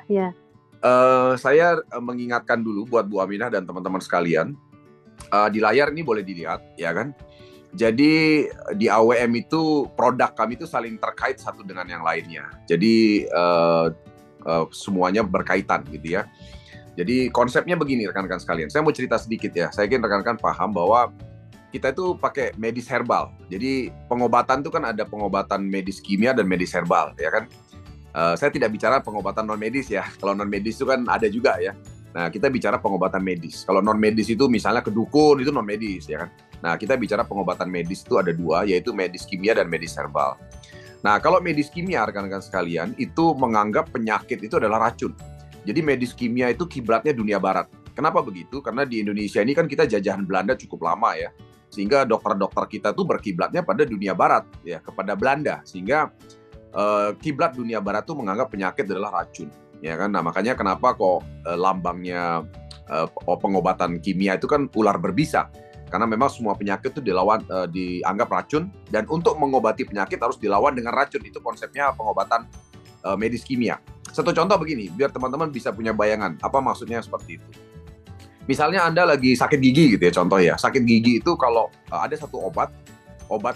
Iya. Saya mengingatkan dulu buat Bu Aminah dan teman-teman sekalian, di layar ini boleh dilihat, ya kan? Jadi di AWM itu produk kami itu saling terkait satu dengan yang lainnya. Jadi semuanya berkaitan gitu ya. Jadi konsepnya begini rekan-rekan sekalian. Saya mau cerita sedikit ya. Saya ingin rekan-rekan paham bahwa kita itu pakai medis herbal. Jadi pengobatan itu kan ada pengobatan medis kimia dan medis herbal, ya kan? Saya tidak bicara pengobatan non medis ya. Kalau non medis itu kan ada juga ya. Nah, kita bicara pengobatan medis. Kalau non medis itu misalnya ke dukun itu non medis ya kan. Nah, kita bicara pengobatan medis itu ada dua, yaitu medis kimia dan medis herbal. Nah, kalau medis kimia rekan-rekan sekalian itu menganggap penyakit itu adalah racun. Jadi medis kimia itu kiblatnya dunia barat. Kenapa begitu? Karena di Indonesia ini kan kita jajahan Belanda cukup lama ya. Sehingga dokter-dokter kita tuh berkiblatnya pada dunia barat ya, kepada Belanda. Sehingga kiblat dunia barat tuh menganggap penyakit adalah racun. Ya kan? Nah, makanya kenapa kok lambangnya pengobatan kimia itu kan ular berbisa. Karena memang semua penyakit itu dianggap racun, dan untuk mengobati penyakit harus dilawan dengan racun. Itu konsepnya pengobatan medis kimia. Satu contoh begini, biar teman-teman bisa punya bayangan apa maksudnya seperti itu. Misalnya Anda lagi sakit gigi gitu ya, contoh ya. Sakit gigi itu kalau ada satu obat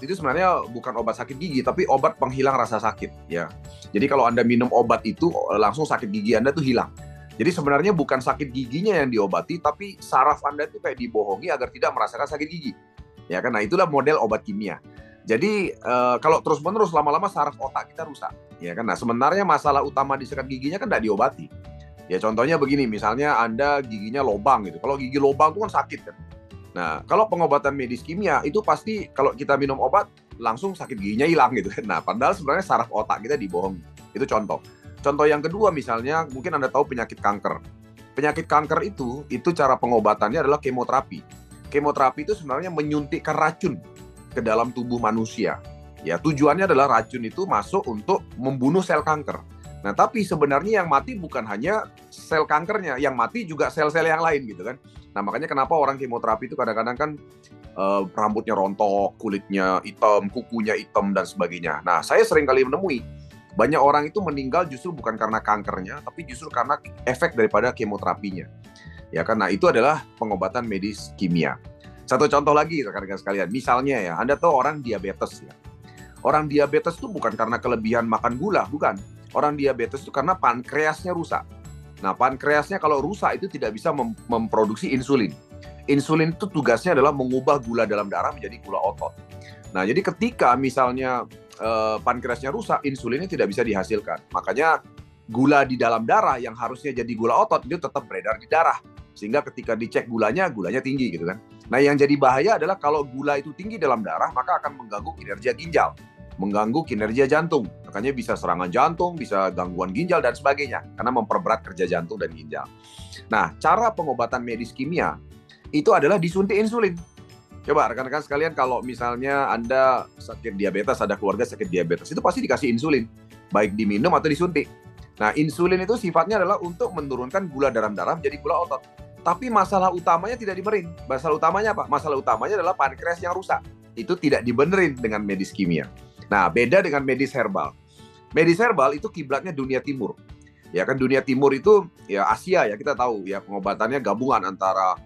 itu sebenarnya bukan obat sakit gigi, tapi obat penghilang rasa sakit ya. Jadi kalau Anda minum obat itu langsung sakit gigi Anda tuh hilang. Jadi sebenarnya bukan sakit giginya yang diobati, tapi saraf Anda itu kayak dibohongi agar tidak merasakan sakit gigi. Ya kan? Nah, itulah model obat kimia. Jadi kalau terus-menerus lama-lama saraf otak kita rusak. Ya kan? Nah, sebenarnya masalah utama di sikat giginya kan tidak diobati. Ya contohnya begini, misalnya Anda giginya lobang gitu. Kalau gigi lobang itu kan sakit kan. Nah, kalau pengobatan medis kimia itu pasti kalau kita minum obat langsung sakit giginya hilang gitu kan. Nah, padahal sebenarnya saraf otak kita dibohongi. Itu contoh. Contoh yang kedua misalnya, mungkin Anda tahu penyakit kanker. Penyakit kanker itu cara pengobatannya adalah kemoterapi. Kemoterapi itu sebenarnya menyuntikkan racun ke dalam tubuh manusia. Ya, tujuannya adalah racun itu masuk untuk membunuh sel kanker. Nah, tapi sebenarnya yang mati bukan hanya sel kankernya, yang mati juga sel-sel yang lain gitu kan. Nah, makanya kenapa orang kemoterapi itu kadang-kadang kan rambutnya rontok, kulitnya hitam, kukunya hitam, dan sebagainya. Nah, saya sering kali menemui banyak orang itu meninggal justru bukan karena kankernya, tapi justru karena efek daripada kemoterapinya. Ya kan, nah itu adalah pengobatan medis kimia. Satu contoh lagi rekan-rekan sekalian, misalnya ya, Anda tahu orang diabetes ya. Orang diabetes itu bukan karena kelebihan makan gula, bukan. Orang diabetes itu karena pankreasnya rusak. Nah, pankreasnya kalau rusak itu tidak bisa memproduksi insulin. Insulin itu tugasnya adalah mengubah gula dalam darah menjadi gula otot. Nah, jadi ketika misalnya pankreasnya rusak, insulinnya tidak bisa dihasilkan. Makanya gula di dalam darah yang harusnya jadi gula otot itu tetap beredar di darah. Sehingga ketika dicek gulanya tinggi gitu kan. Nah, yang jadi bahaya adalah kalau gula itu tinggi dalam darah, maka akan mengganggu kinerja ginjal, mengganggu kinerja jantung. Makanya bisa serangan jantung, bisa gangguan ginjal dan sebagainya, karena memperberat kerja jantung dan ginjal. Nah, cara pengobatan medis kimia itu adalah disuntik insulin. Coba rekan-rekan sekalian, kalau misalnya Anda sakit diabetes, ada keluarga sakit diabetes, itu pasti dikasih insulin, baik diminum atau disuntik. Nah, insulin itu sifatnya adalah untuk menurunkan gula dalam darah menjadi gula otot. Tapi masalah utamanya tidak dibenerin. Masalah utamanya apa? Masalah utamanya adalah pankreas yang rusak. Itu tidak dibenerin dengan medis kimia. Nah, beda dengan medis herbal. Medis herbal itu kiblatnya dunia timur. Ya kan, dunia timur itu ya Asia ya, kita tahu ya, pengobatannya gabungan antara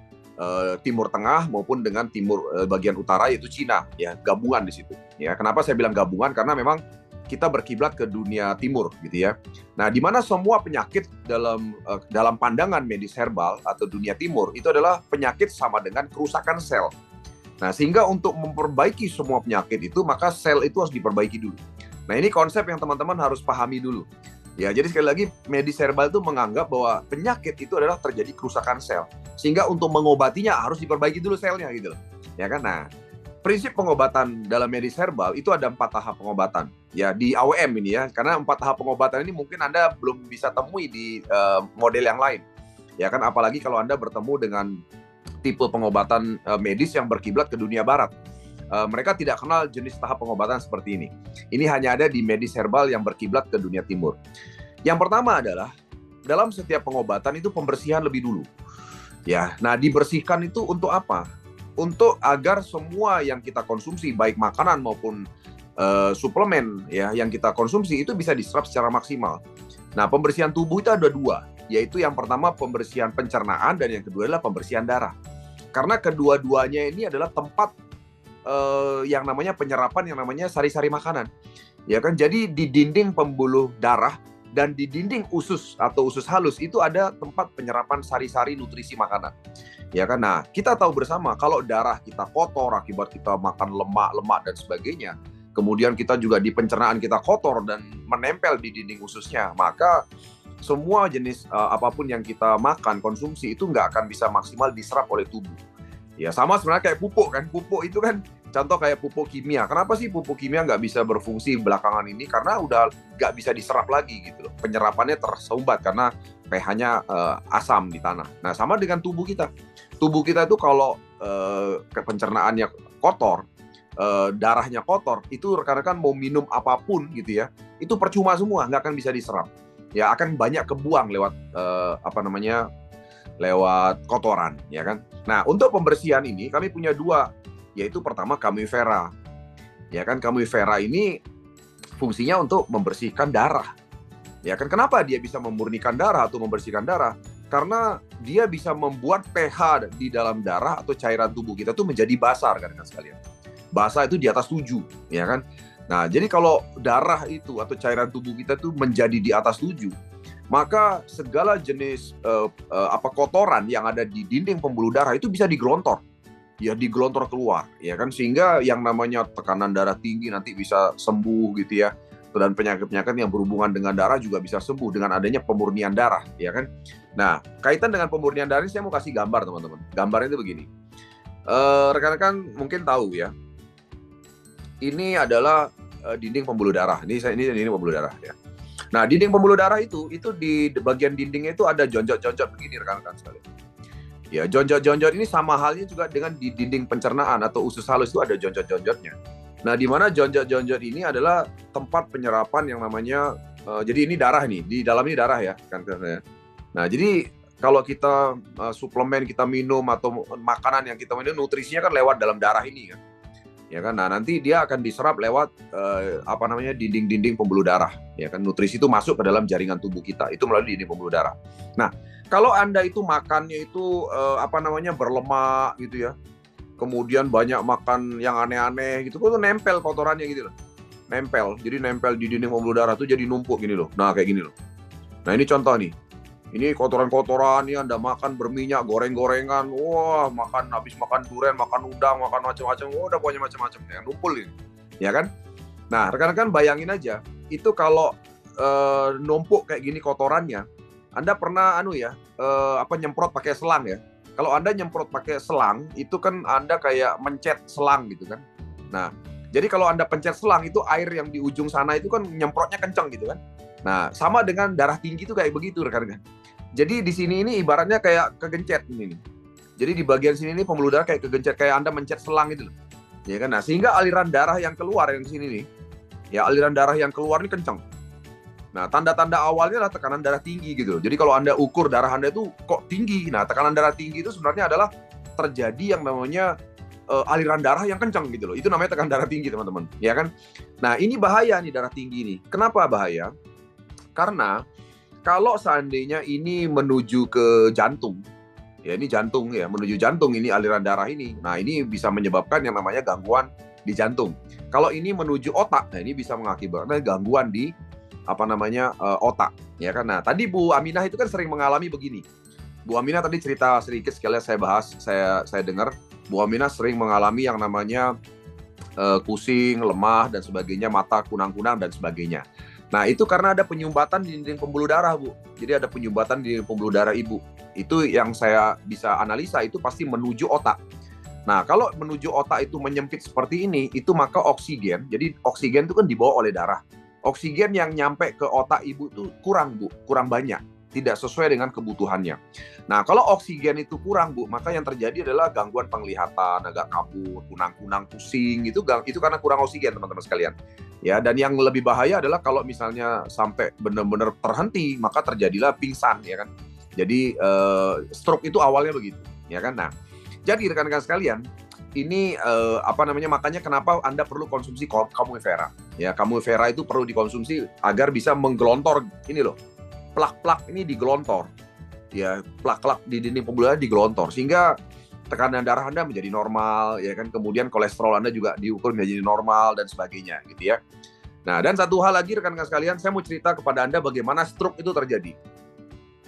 Timur Tengah maupun dengan timur bagian utara, yaitu Cina ya, gabungan di situ. Ya, kenapa saya bilang gabungan? Karena memang kita berkiblat ke dunia timur gitu ya. Nah, di mana semua penyakit dalam pandangan medis herbal atau dunia timur itu adalah penyakit sama dengan kerusakan sel. Nah, sehingga untuk memperbaiki semua penyakit itu, maka sel itu harus diperbaiki dulu. Nah, ini konsep yang teman-teman harus pahami dulu. Ya, jadi sekali lagi, medis herbal itu menganggap bahwa penyakit itu adalah terjadi kerusakan sel. Sehingga untuk mengobatinya harus diperbaiki dulu selnya gitu loh. Ya kan? Nah, prinsip pengobatan dalam medis herbal itu ada 4 tahap pengobatan. Ya, di AWM ini ya, karena 4 tahap pengobatan ini mungkin Anda belum bisa temui di model yang lain. Ya kan, apalagi kalau Anda bertemu dengan tipe pengobatan medis yang berkiblat ke dunia barat. Mereka tidak kenal jenis tahap pengobatan seperti ini. Ini hanya ada di medis herbal yang berkiblat ke dunia timur. Yang pertama adalah dalam setiap pengobatan itu pembersihan lebih dulu. Ya, nah dibersihkan itu untuk apa? Untuk agar semua yang kita konsumsi, baik makanan maupun suplemen ya yang kita konsumsi itu bisa diserap secara maksimal. Nah, pembersihan tubuh itu ada dua, yaitu yang pertama pembersihan pencernaan dan yang kedua adalah pembersihan darah. Karena kedua-duanya ini adalah tempat yang namanya penyerapan yang namanya sari-sari makanan. Ya kan? Jadi di dinding pembuluh darah dan di dinding usus atau usus halus itu ada tempat penyerapan sari-sari nutrisi makanan. Ya kan? Nah, kita tahu bersama kalau darah kita kotor akibat kita makan lemak dan sebagainya, kemudian kita juga di pencernaan kita kotor dan menempel di dinding ususnya, maka semua jenis apapun yang kita makan, konsumsi itu nggak akan bisa maksimal diserap oleh tubuh. Ya sama sebenarnya kayak pupuk kan, pupuk itu kan contoh kayak pupuk kimia. Kenapa sih pupuk kimia nggak bisa berfungsi belakangan ini? Karena udah nggak bisa diserap lagi gitu loh. Penyerapannya tersumbat karena pH-nya asam di tanah. Nah sama dengan tubuh kita. Tubuh kita itu kalau pencernaannya kotor, darahnya kotor, itu rekan-rekan mau minum apapun gitu ya, itu percuma semua, nggak akan bisa diserap. Ya akan banyak kebuang lewat lewat kotoran, ya kan? Nah, untuk pembersihan ini kami punya dua, yaitu pertama Camui Vera. Ya kan, Camui Vera ini fungsinya untuk membersihkan darah. Ya kan, kenapa dia bisa memurnikan darah atau membersihkan darah? Karena dia bisa membuat pH di dalam darah atau cairan tubuh kita tuh menjadi basah, rekan-rekan sekalian. Basah itu di atas 7, ya kan? Nah, jadi kalau darah itu atau cairan tubuh kita tuh menjadi di atas 7, maka segala jenis kotoran yang ada di dinding pembuluh darah itu bisa digelontor. Ya digelontor keluar, ya kan, sehingga yang namanya tekanan darah tinggi nanti bisa sembuh gitu ya. Dan penyakit-penyakit yang berhubungan dengan darah juga bisa sembuh dengan adanya pemurnian darah, ya kan. Nah, kaitan dengan pemurnian darah ini saya mau kasih gambar, teman-teman. Gambarnya itu begini. Rekan-rekan mungkin tahu ya. Ini adalah dinding pembuluh darah. Ini dinding pembuluh darah ya. Nah, dinding pembuluh darah itu di bagian dindingnya itu ada jonjot-jonjot begini, rekan-rekan sekalian. Ya, jonjot-jonjot ini sama halnya juga dengan di dinding pencernaan atau usus halus itu ada jonjot-jonjotnya. Nah, di mana jonjot-jonjot ini adalah tempat penyerapan yang namanya jadi ini darah nih, di dalam ini darah ya, kan. Nah, jadi kalau kita suplemen kita minum atau makanan yang kita minum, nutrisinya kan lewat dalam darah ini kan. Ya kan, nah nanti dia akan diserap lewat dinding-dinding pembuluh darah, ya kan. Nutrisi itu masuk ke dalam jaringan tubuh kita itu melalui dinding pembuluh darah. Nah, kalau Anda itu makannya itu berlemak gitu ya, kemudian banyak makan yang aneh-aneh gitu, itu nempel kotorannya gitu loh, nempel di dinding pembuluh darah tuh jadi numpuk gini loh. Nah kayak gini loh. Nah ini contoh nih. Ini kotoran-kotoran nih, Anda makan berminyak, goreng-gorengan, wah, habis makan durian, makan udang, makan macam-macam, udah pokoknya macam-macam yang numpul ini, ya kan? Nah, rekan-rekan bayangin aja, itu kalau numpuk kayak gini kotorannya, Anda pernah nyemprot pakai selang ya? Kalau Anda nyemprot pakai selang, itu kan Anda kayak mencet selang gitu kan? Nah, jadi kalau Anda pencet selang itu air yang di ujung sana itu kan nyemprotnya kencang gitu kan? Nah, sama dengan darah tinggi itu kayak begitu, rekan-rekan. Jadi di sini ini ibaratnya kayak kegencet ini. Jadi di bagian sini ini pembuluh darah kayak kegencet, kayak Anda mencet selang gitu loh. Ya kan? Nah, sehingga aliran darah yang keluar yang di sini nih, ya aliran darah yang keluar ini kencang. Nah, tanda-tanda awalnya adalah tekanan darah tinggi gitu loh. Jadi kalau Anda ukur darah Anda itu kok tinggi. Nah, tekanan darah tinggi itu sebenarnya adalah terjadi yang namanya aliran darah yang kencang gitu loh. Itu namanya tekanan darah tinggi, teman-teman. Ya kan? Nah, ini bahaya nih darah tinggi nih. Kenapa bahaya? Karena kalau seandainya ini menuju ke jantung, ya ini jantung ya, menuju jantung ini aliran darah ini. Nah, ini bisa menyebabkan yang namanya gangguan di jantung. Kalau ini menuju otak, nah ini bisa mengakibatkan gangguan di otak, ya kan. Nah, tadi Bu Aminah itu kan sering mengalami begini. Bu Aminah tadi cerita sedikit sekali saya bahas, saya dengar Bu Aminah sering mengalami yang namanya pusing, lemah dan sebagainya, mata kunang-kunang dan sebagainya. Nah, itu karena ada penyumbatan di dinding pembuluh darah, Bu. Jadi ada penyumbatan di pembuluh darah Ibu. Itu yang saya bisa analisa, itu pasti menuju otak. Nah, kalau menuju otak itu menyempit seperti ini, itu maka oksigen, jadi oksigen itu kan dibawa oleh darah. Oksigen yang nyampe ke otak Ibu itu kurang, Bu. Kurang banyak. Tidak sesuai dengan kebutuhannya. Nah, kalau oksigen itu kurang, Bu, maka yang terjadi adalah gangguan penglihatan, agak kabur, kunang-kunang, pusing, itu karena kurang oksigen, teman-teman sekalian. Ya, dan yang lebih bahaya adalah kalau misalnya sampai benar-benar terhenti, maka terjadilah pingsan, ya kan. Jadi stroke itu awalnya begitu, ya kan. Nah, jadi rekan-rekan sekalian, ini makanya kenapa Anda perlu konsumsi Camui Vera. Ya, Camui Vera itu perlu dikonsumsi agar bisa menggelontor ini loh. plak-plak ini digelontor. Ya, plak-plak di dinding pembuluh darah digelontor sehingga tekanan darah Anda menjadi normal, ya kan. Kemudian kolesterol Anda juga diukur menjadi normal dan sebagainya, gitu ya. Nah, dan satu hal lagi rekan-rekan sekalian, saya mau cerita kepada Anda bagaimana stroke itu terjadi.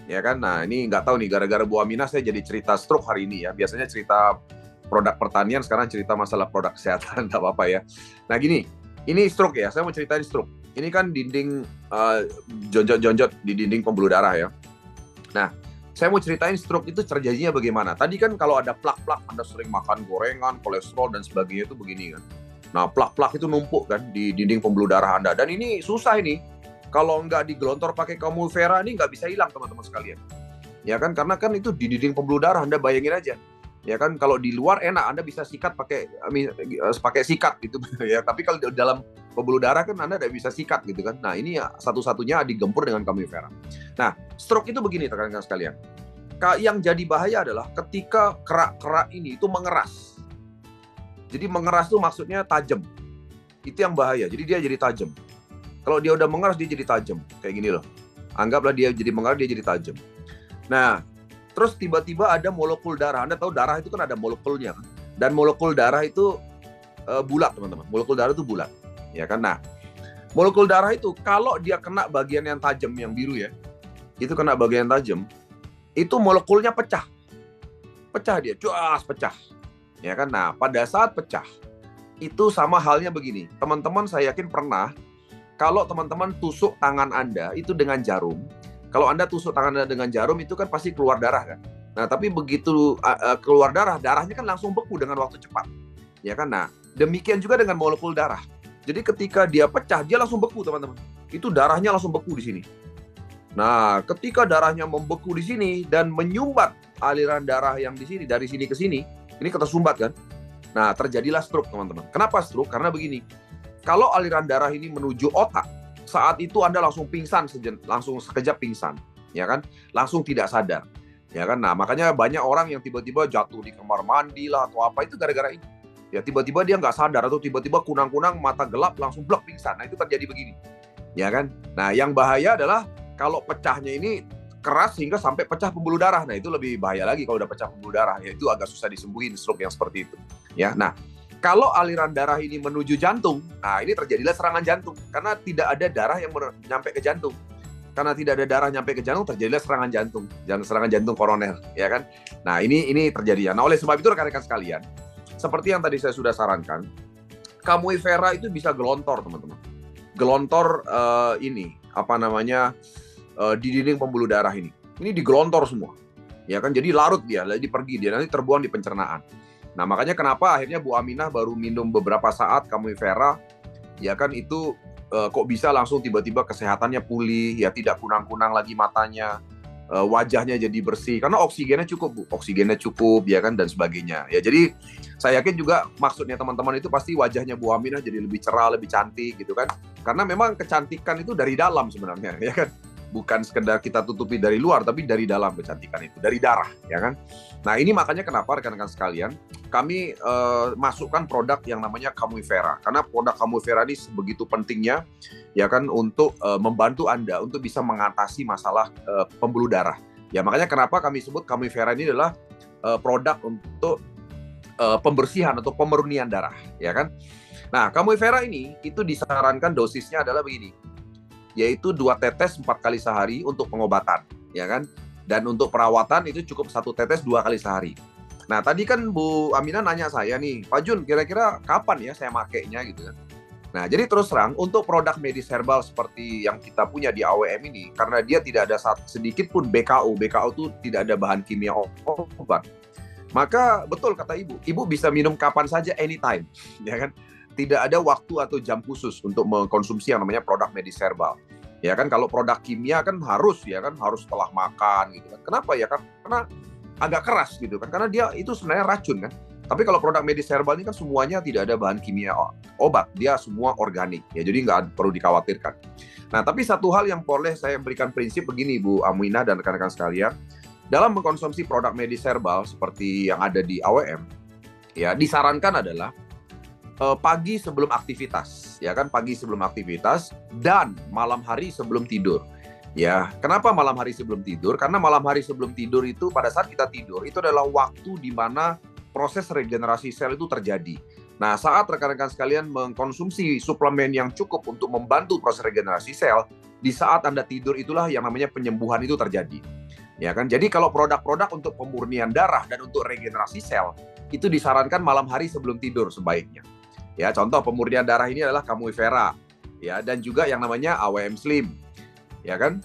Ya kan, nah ini nggak tahu nih, gara-gara Bu Aminah saya jadi cerita stroke hari ini ya. Biasanya cerita produk pertanian, sekarang cerita masalah produk kesehatan, nggak apa-apa ya. Nah gini, ini stroke ya, saya mau ceritain stroke. Ini kan dinding jonjot-jonjot di dinding pembuluh darah ya. Nah, saya mau ceritain stroke itu terjadinya bagaimana. Tadi kan kalau ada plak-plak, Anda sering makan gorengan, kolesterol, dan sebagainya itu begini kan. Nah, plak-plak itu numpuk kan di dinding pembuluh darah Anda. Dan ini susah ini. Kalau nggak digelontor pakai Camui Vera ini nggak bisa hilang teman-teman sekalian. Ya kan, karena kan itu di dinding pembuluh darah, Anda bayangin aja. Ya kan, kalau di luar enak, Anda bisa sikat pakai sikat gitu ya. Tapi kalau di dalam pembuluh darah kan Anda tidak bisa sikat gitu kan. Nah, ini ya satu-satunya digempur dengan Camui Vera. Nah, stroke itu begini rekan-rekan sekalian. Yang jadi bahaya adalah ketika kerak-kerak ini itu mengeras. Jadi mengeras itu maksudnya tajam. Itu yang bahaya. Jadi dia jadi tajam. Kalau dia udah mengeras, dia jadi tajam. Kayak gini loh. Anggaplah dia jadi mengeras, dia jadi tajam. Nah, terus tiba-tiba ada molekul darah. Anda tahu darah itu kan ada molekulnya kan? Dan molekul darah itu bulat teman-teman. Molekul darah itu bulat. Ya kan? Nah, molekul darah itu kalau dia kena bagian yang tajam, yang biru ya, itu kena bagian tajam, itu molekulnya pecah. Pecah dia, cuas pecah. Ya kan? Nah, pada saat pecah, itu sama halnya begini. Teman-teman saya yakin pernah, kalau teman-teman tusuk tangan Anda itu dengan jarum, kalau Anda tusuk tangan Anda dengan jarum itu kan pasti keluar darah kan. Nah, tapi begitu keluar darah, darahnya kan langsung beku dengan waktu cepat. Ya kan? Nah, demikian juga dengan molekul darah. Jadi ketika dia pecah, dia langsung beku, teman-teman. Itu darahnya langsung beku di sini. Nah, ketika darahnya membeku di sini dan menyumbat aliran darah yang di sini, dari sini ke sini, ini ketersumbat kan? Nah, terjadilah stroke, teman-teman. Kenapa stroke? Karena begini, kalau aliran darah ini menuju otak, saat itu Anda langsung pingsan, langsung sekejap pingsan, ya kan? Langsung tidak sadar, ya kan? Nah, makanya banyak orang yang tiba-tiba jatuh di kamar mandi lah atau apa, itu gara-gara ini. Ya, tiba-tiba dia nggak sadar atau tiba-tiba kunang-kunang, mata gelap, langsung blok pingsan. Nah, itu terjadi begini, ya kan? Nah, yang bahaya adalah kalau pecahnya ini keras sehingga sampai pecah pembuluh darah. Nah, itu lebih bahaya lagi kalau udah pecah pembuluh darah. Ya, itu agak susah disembuhin stroke yang seperti itu. Ya, nah, kalau aliran darah ini menuju jantung, nah ini terjadilah serangan jantung. Karena tidak ada darah yang nyampe ke jantung. Karena tidak ada darah nyampe ke jantung, terjadilah serangan jantung. Serangan jantung koroner, ya kan? Nah, ini terjadi ya. Nah, oleh sebab itu rekan-rekan sekalian, seperti yang tadi saya sudah sarankan, Camui Vera itu bisa gelontor, teman-teman. Gelontor di dinding pembuluh darah ini digelontor semua, ya kan? Jadi larut dia pergi, dia nanti terbuang di pencernaan. Nah, makanya kenapa akhirnya Bu Aminah baru minum beberapa saat Camui Vera, ya kan, itu kok bisa langsung tiba-tiba kesehatannya pulih, ya tidak kunang-kunang lagi matanya, wajahnya jadi bersih karena oksigennya cukup, ya kan, dan sebagainya. Ya, jadi saya yakin juga maksudnya teman-teman itu pasti wajahnya Bu Aminah jadi lebih cerah, lebih cantik gitu kan. Karena memang kecantikan itu dari dalam sebenarnya, ya kan. Bukan sekedar kita tutupi dari luar, tapi dari dalam kecantikan itu, dari darah, ya kan. Nah, ini makanya kenapa rekan-rekan sekalian, kami masukkan produk yang namanya Camui Vera. Karena produk Camui Vera ini sebegitu pentingnya, ya kan, untuk membantu Anda untuk bisa mengatasi masalah pembuluh darah. Ya, makanya kenapa kami sebut Camui Vera ini adalah produk untuk pembersihan atau pemurnian darah, ya kan. Nah, Camui Vera ini itu disarankan dosisnya adalah begini, yaitu 2 tetes 4 kali sehari untuk pengobatan, ya kan? Dan untuk perawatan itu cukup 1 tetes 2 kali sehari. Nah, tadi kan Bu Aminah nanya saya nih, Pak Jun, kira-kira kapan ya saya makainya gitu kan? Nah, jadi terus terang, untuk produk medis herbal seperti yang kita punya di AWM ini, karena dia tidak ada sedikit pun BKU itu tidak ada bahan kimia obat, maka betul kata Ibu bisa minum kapan saja, anytime, ya kan? Tidak ada waktu atau jam khusus untuk mengkonsumsi yang namanya produk medis herbal. Ya kan, kalau produk kimia kan harus setelah makan gitu kan. Kenapa ya? Karena agak keras gitu kan. Karena dia itu sebenarnya racun kan. Tapi kalau produk medis herbal ini kan semuanya tidak ada bahan kimia obat, dia semua organik. Ya, jadi nggak perlu dikhawatirkan. Nah, tapi satu hal yang boleh saya berikan prinsip begini Bu Aminah dan rekan-rekan sekalian, dalam mengkonsumsi produk medis herbal seperti yang ada di AWM, ya disarankan adalah pagi sebelum aktivitas, ya kan, pagi sebelum aktivitas dan malam hari sebelum tidur. Ya, kenapa malam hari sebelum tidur? Karena malam hari sebelum tidur itu pada saat kita tidur itu adalah waktu di mana proses regenerasi sel itu terjadi. Nah, saat rekan-rekan sekalian mengkonsumsi suplemen yang cukup untuk membantu proses regenerasi sel, di saat Anda tidur itulah yang namanya penyembuhan itu terjadi. Ya kan? Jadi kalau produk-produk untuk pemurnian darah dan untuk regenerasi sel itu disarankan malam hari sebelum tidur sebaiknya. Ya, contoh pemurnian darah ini adalah Camui Vera, ya, dan juga yang namanya AWM Slim, ya kan?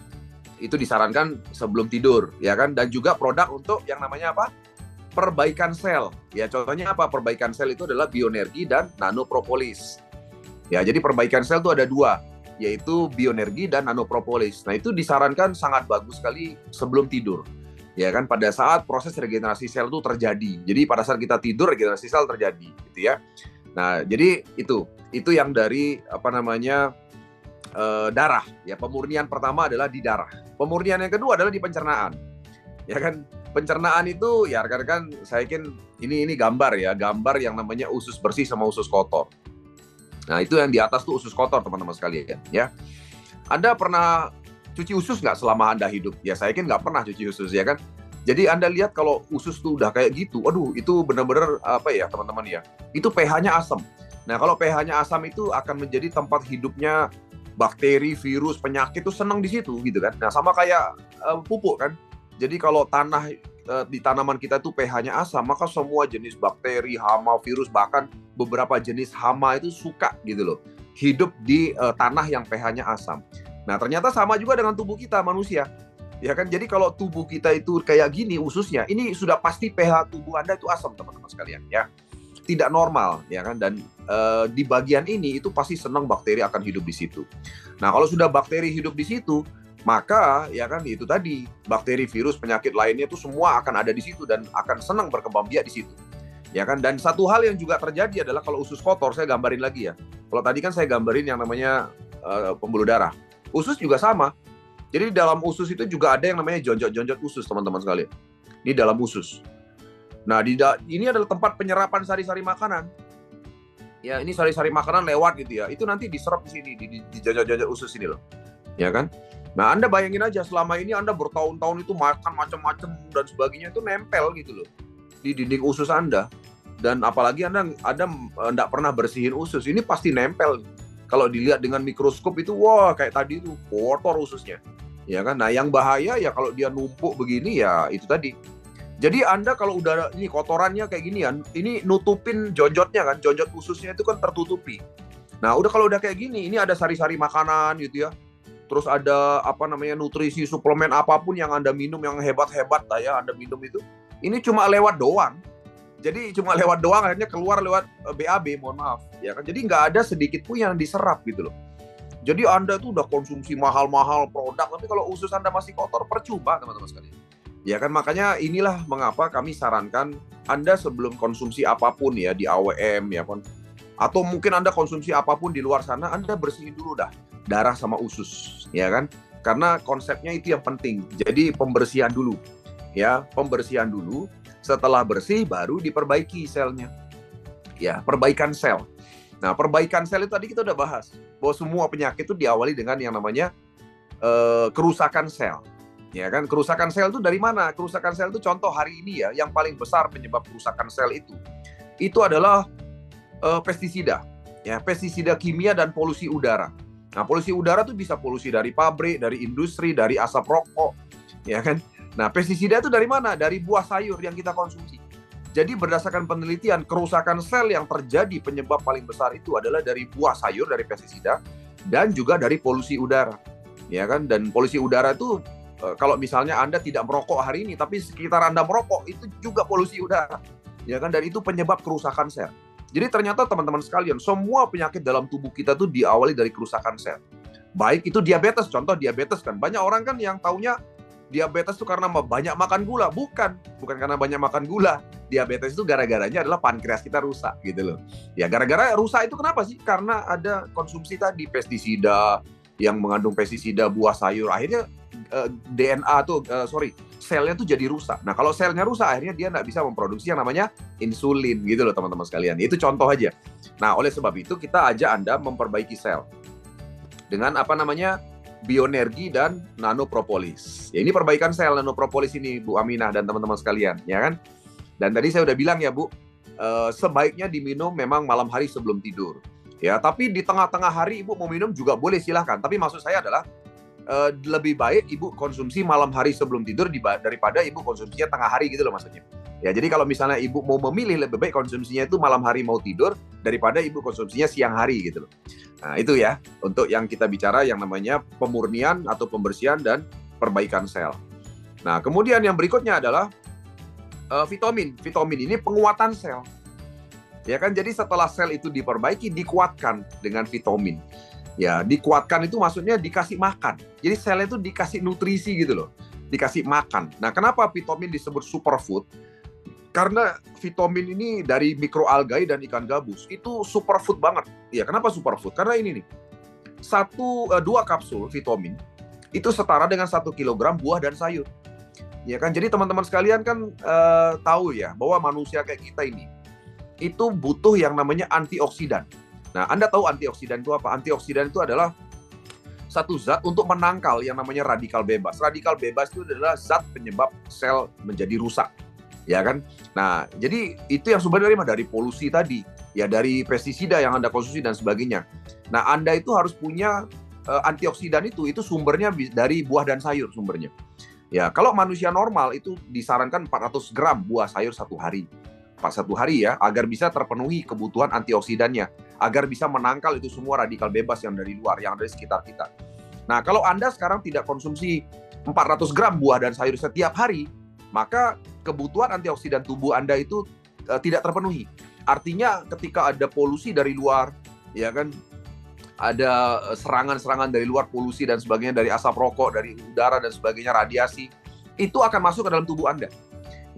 Itu disarankan sebelum tidur, ya kan? Dan juga produk untuk yang namanya apa? Perbaikan sel. Ya, contohnya apa? Perbaikan sel itu adalah Bioenergi dan Nanopropolis. Ya, jadi perbaikan sel itu ada dua, yaitu Bioenergi dan Nanopropolis. Nah, itu disarankan sangat bagus sekali sebelum tidur. Ya kan, pada saat proses regenerasi sel itu terjadi. Jadi pada saat kita tidur regenerasi sel terjadi, gitu ya. Nah, jadi itu yang dari apa namanya darah. Ya, pemurnian pertama adalah di darah. Pemurnian yang kedua adalah di pencernaan. Ya kan, pencernaan itu ya rekan-rekan, saya yakin ini gambar ya, gambar yang namanya usus bersih sama usus kotor. Nah, itu yang di atas tuh usus kotor, teman-teman sekalian, ya. Anda pernah cuci usus nggak selama Anda hidup? Ya, saya yakin nggak pernah cuci usus, ya kan? Jadi Anda lihat kalau usus tuh udah kayak gitu, aduh, itu benar-benar apa ya, teman-teman ya, itu pH-nya asam. Nah, kalau pH-nya asam itu akan menjadi tempat hidupnya bakteri, virus, penyakit tuh senang di situ, gitu kan. Nah, sama kayak pupuk kan. Jadi kalau tanah di tanaman kita tuh pH-nya asam, maka semua jenis bakteri, hama, virus, bahkan beberapa jenis hama itu suka gitu loh, hidup di tanah yang pH-nya asam. Nah, ternyata sama juga dengan tubuh kita manusia. Ya kan, jadi kalau tubuh kita itu kayak gini ususnya, ini sudah pasti pH tubuh Anda itu asam, teman-teman sekalian, ya. Tidak normal, ya kan, dan di bagian ini itu pasti senang bakteri akan hidup di situ. Nah, kalau sudah bakteri hidup di situ, maka ya kan itu tadi, bakteri, virus, penyakit lainnya itu semua akan ada di situ dan akan senang berkembang biak di situ. Ya kan, dan satu hal yang juga terjadi adalah kalau usus kotor, saya gambarin lagi ya. Kalau tadi kan saya gambarin yang namanya pembuluh darah. Usus juga sama. Jadi di dalam usus itu juga ada yang namanya jonjot-jonjot usus, teman-teman sekalian. Ini dalam usus. Nah, ini adalah tempat penyerapan sari-sari makanan. Ya, ini sari-sari makanan lewat gitu ya. Itu nanti diserap di sini, di jonjot-jonjot usus ini loh. Ya kan? Nah, Anda bayangin aja selama ini Anda bertahun-tahun itu makan macam-macam dan sebagainya itu nempel gitu loh di dinding usus Anda. Dan apalagi Anda enggak pernah bersihin usus, ini pasti nempel. Kalau dilihat dengan mikroskop itu, wah kayak tadi itu kotor ususnya. Ya kan? Nah, yang bahaya ya kalau dia numpuk begini ya itu tadi. Jadi Anda kalau udah ini kotorannya kayak gini ya, ini nutupin jonjotnya kan, jonjot ususnya itu kan tertutupi. Nah, kalau udah kayak gini, ini ada sari-sari makanan gitu ya. Terus ada apa namanya nutrisi, suplemen apapun yang Anda minum yang hebat-hebat lah ya, Anda minum itu. Ini cuma lewat doang. Jadi cuma lewat doang akhirnya keluar lewat BAB, mohon maaf. Ya kan? Jadi nggak ada sedikit pun yang diserap gitu loh. Jadi Anda tuh udah konsumsi mahal-mahal produk, tapi kalau usus Anda masih kotor, percuma teman-teman sekalian. Ya kan, makanya inilah mengapa kami sarankan Anda sebelum konsumsi apapun ya di AWM ya kan, atau mungkin Anda konsumsi apapun di luar sana, Anda bersihin dulu dah darah sama usus, ya kan? Karena konsepnya itu yang penting. Jadi pembersihan dulu, ya, pembersihan dulu. Setelah bersih baru diperbaiki selnya, ya, perbaikan sel. Nah, perbaikan sel itu tadi kita udah bahas bahwa semua penyakit itu diawali dengan yang namanya kerusakan sel. Ya kan, kerusakan sel itu dari mana? Kerusakan sel itu contoh hari ini ya, yang paling besar penyebab kerusakan sel itu adalah pestisida, ya, pestisida kimia dan polusi udara. Nah, polusi udara itu bisa polusi dari pabrik, dari industri, dari asap rokok, ya kan. Nah, pestisida itu dari mana? Dari buah sayur yang kita konsumsi. Jadi berdasarkan penelitian, kerusakan sel yang terjadi penyebab paling besar itu adalah dari buah sayur, dari pestisida, dan juga dari polusi udara, ya kan. Dan polusi udara itu kalau misalnya Anda tidak merokok hari ini, tapi sekitar Anda merokok, itu juga polusi udara, ya kan. Dan itu penyebab kerusakan sel. Jadi ternyata teman-teman sekalian, semua penyakit dalam tubuh kita tuh diawali dari kerusakan sel. Baik itu diabetes, contoh diabetes kan. Banyak orang kan yang taunya diabetes itu karena banyak makan gula. Bukan karena banyak makan gula. Diabetes itu gara-garanya adalah pankreas kita rusak gitu loh. Ya, gara-gara rusak itu kenapa sih? Karena ada konsumsi tadi pestisida, yang mengandung pestisida, buah sayur. Akhirnya DNA tuh, selnya tuh jadi rusak. Nah, kalau selnya rusak, akhirnya dia nggak bisa memproduksi yang namanya insulin gitu loh teman-teman sekalian. Itu contoh aja. Nah, oleh sebab itu kita ajak Anda memperbaiki sel dengan apa namanya, bioenergi, dan nanopropolis. Ya, ini perbaikan sel nanopropolis ini, Bu Aminah dan teman-teman sekalian, ya kan? Dan tadi saya udah bilang ya, Bu, sebaiknya diminum memang malam hari sebelum tidur. Ya, tapi di tengah-tengah hari Ibu mau minum juga boleh, silahkan. Tapi maksud saya adalah lebih baik Ibu konsumsi malam hari sebelum tidur daripada Ibu konsumsinya tengah hari gitu loh maksudnya. Ya, jadi kalau misalnya Ibu mau memilih, lebih baik konsumsinya itu malam hari mau tidur daripada Ibu konsumsinya siang hari gitu loh. Nah, itu ya untuk yang kita bicara yang namanya pemurnian atau pembersihan dan perbaikan sel. Nah, kemudian yang berikutnya adalah vitamin. Vitamin ini penguatan sel. Ya kan, jadi setelah sel itu diperbaiki, dikuatkan dengan vitamin. Ya, dikuatkan itu maksudnya dikasih makan. Jadi sel itu dikasih nutrisi gitu loh. Dikasih makan. Nah, kenapa vitamin disebut superfood? Karena vitamin ini dari mikroalgae dan ikan gabus. Itu superfood banget. Ya, kenapa superfood? Karena ini nih. 2 kapsul vitamin itu setara dengan 1 kilogram buah dan sayur. Ya kan, jadi teman-teman sekalian kan tahu ya bahwa manusia kayak kita ini itu butuh yang namanya antioksidan. Nah, Anda tahu antioksidan itu apa? Antioksidan itu adalah satu zat untuk menangkal yang namanya radikal bebas. Radikal bebas itu adalah zat penyebab sel menjadi rusak. Ya kan? Nah, jadi itu yang sumber dari mana? Dari polusi tadi. Ya, dari pestisida yang Anda konsumsi dan sebagainya. Nah, Anda itu harus punya antioksidan itu sumbernya dari buah dan sayur sumbernya. Ya, kalau manusia normal itu disarankan 400 gram buah sayur satu hari ya, agar bisa terpenuhi kebutuhan antioksidannya, agar bisa menangkal itu semua radikal bebas yang dari luar, yang dari sekitar kita. Nah, kalau Anda sekarang tidak konsumsi 400 gram buah dan sayur setiap hari, maka kebutuhan antioksidan tubuh Anda itu tidak terpenuhi. Artinya ketika ada polusi dari luar, ya kan, ada serangan-serangan dari luar, polusi dan sebagainya, dari asap rokok, dari udara dan sebagainya, radiasi, itu akan masuk ke dalam tubuh Anda.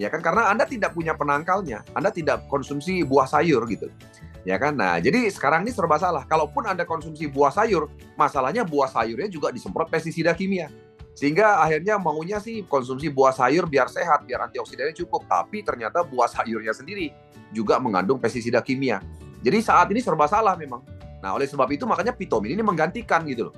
Ya kan, karena Anda tidak punya penangkalnya, Anda tidak konsumsi buah sayur gitu. Ya kan? Nah, jadi sekarang ini serba salah. Kalaupun Anda konsumsi buah sayur, masalahnya buah sayurnya juga disemprot pestisida kimia. Sehingga akhirnya maunya sih konsumsi buah sayur biar sehat, biar antioksidannya cukup, tapi ternyata buah sayurnya sendiri juga mengandung pestisida kimia. Jadi saat ini serba salah memang. Nah, oleh sebab itu makanya vitamin ini menggantikan gitu loh.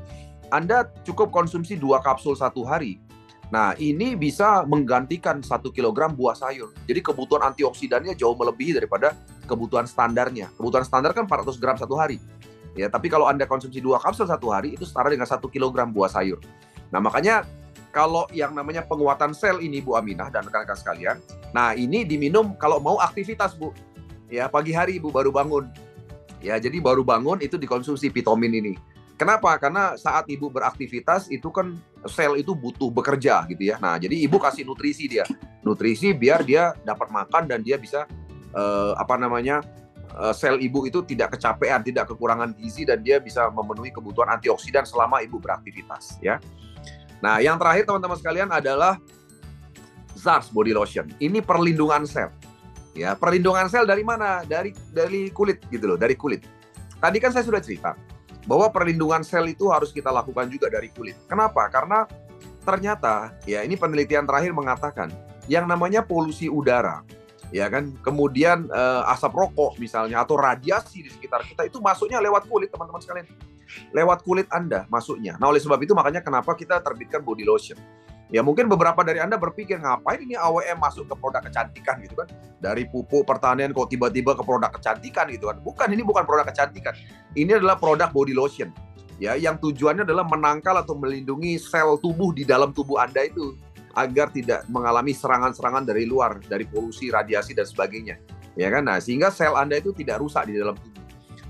Anda cukup konsumsi 2 kapsul satu hari. Nah, ini bisa menggantikan 1 kilogram buah sayur. Jadi kebutuhan antioksidannya jauh melebihi daripada kebutuhan standarnya. Kebutuhan standar kan 400 gram satu hari. Ya, tapi kalau Anda konsumsi 2 kapsul satu hari, itu setara dengan 1 kilogram buah sayur. Nah, makanya kalau yang namanya penguatan sel ini, Bu Aminah dan rekan-rekan sekalian, nah ini diminum kalau mau aktivitas, Bu. Ya, pagi hari Ibu baru bangun. Ya, jadi baru bangun itu dikonsumsi vitamin ini. Kenapa? Karena saat Ibu beraktivitas itu kan sel itu butuh bekerja gitu ya. Nah, jadi Ibu kasih nutrisi dia. Nutrisi biar dia dapat makan dan dia bisa sel Ibu itu tidak kecapean, tidak kekurangan gizi, dan dia bisa memenuhi kebutuhan antioksidan selama Ibu beraktivitas ya. Nah, yang terakhir teman-teman sekalian adalah ZARS Body Lotion. Ini perlindungan sel. Ya, perlindungan sel dari mana? Dari kulit gitu loh, dari kulit. Tadi kan saya sudah cerita bahwa perlindungan sel itu harus kita lakukan juga dari kulit. Kenapa? Karena ternyata ya ini penelitian terakhir mengatakan yang namanya polusi udara, ya kan, kemudian asap rokok misalnya atau radiasi di sekitar kita itu masuknya lewat kulit, teman-teman sekalian. Lewat kulit Anda masuknya. Nah, oleh sebab itu makanya kenapa kita terbitkan body lotion. Ya, mungkin beberapa dari Anda berpikir, ngapain ini AWM masuk ke produk kecantikan gitu kan? Dari pupuk pertanian kok tiba-tiba ke produk kecantikan gitu kan? Bukan, ini bukan produk kecantikan. Ini adalah produk body lotion. Ya, yang tujuannya adalah menangkal atau melindungi sel tubuh di dalam tubuh Anda itu agar tidak mengalami serangan-serangan dari luar, dari polusi, radiasi dan sebagainya. Ya kan? Nah, sehingga sel Anda itu tidak rusak di dalam tubuh.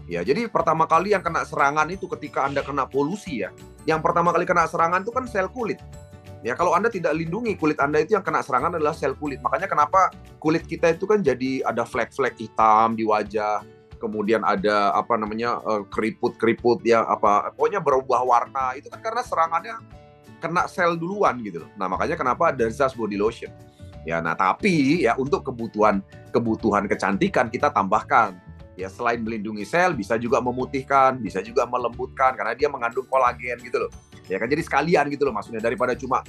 Ya, jadi pertama kali yang kena serangan itu ketika Anda kena polusi ya. Yang pertama kali kena serangan itu kan sel kulit. Ya, kalau Anda tidak lindungi kulit Anda itu yang kena serangan adalah sel kulit. Makanya kenapa kulit kita itu kan jadi ada flek-flek hitam di wajah, kemudian ada keriput-keriput ya pokoknya berubah warna. Itu kan karena serangannya kena sel duluan gitu loh. Nah, makanya kenapa ada ZARS Body Lotion. Ya, nah tapi ya untuk kebutuhan kecantikan kita tambahkan. Ya, selain melindungi sel, bisa juga memutihkan, bisa juga melembutkan karena dia mengandung kolagen gitu loh. Ya kan, jadi sekalian gitu loh maksudnya, daripada cuma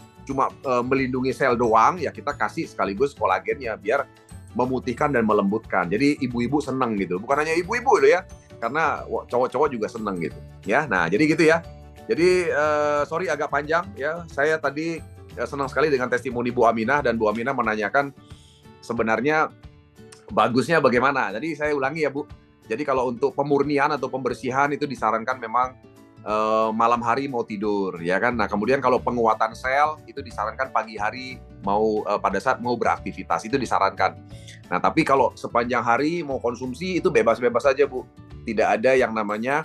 melindungi sel doang, ya kita kasih sekaligus kolagennya biar memutihkan dan melembutkan. Jadi ibu-ibu seneng gitu. Bukan hanya ibu-ibu loh ya, karena cowok-cowok juga seneng gitu. Ya, nah jadi gitu ya. Jadi sorry agak panjang ya. Saya tadi senang sekali dengan testimoni Bu Aminah, dan Bu Aminah menanyakan sebenarnya bagusnya bagaimana. Jadi saya ulangi ya Bu. Jadi kalau untuk pemurnian atau pembersihan itu disarankan memang malam hari mau tidur, ya kan. Nah kemudian kalau penguatan sel itu disarankan pagi hari mau pada saat mau beraktivitas itu disarankan. Nah tapi kalau sepanjang hari mau konsumsi itu bebas-bebas saja Bu. Tidak ada yang namanya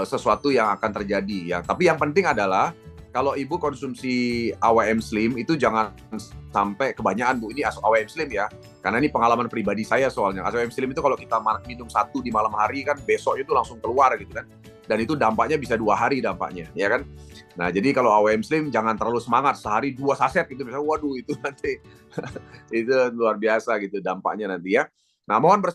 sesuatu yang akan terjadi ya. Tapi yang penting adalah kalau ibu konsumsi AWM Slim itu jangan sampai kebanyakan Bu. Ini AWM Slim ya, karena ini pengalaman pribadi saya soalnya. AWM Slim itu kalau kita minum satu di malam hari kan besok itu langsung keluar gitu kan. Dan itu dampaknya bisa 2 hari dampaknya, ya kan. Nah jadi kalau AWM Slim jangan terlalu semangat sehari 2 saset gitu misalnya, waduh itu nanti itu luar biasa gitu dampaknya nanti ya. Nah mohon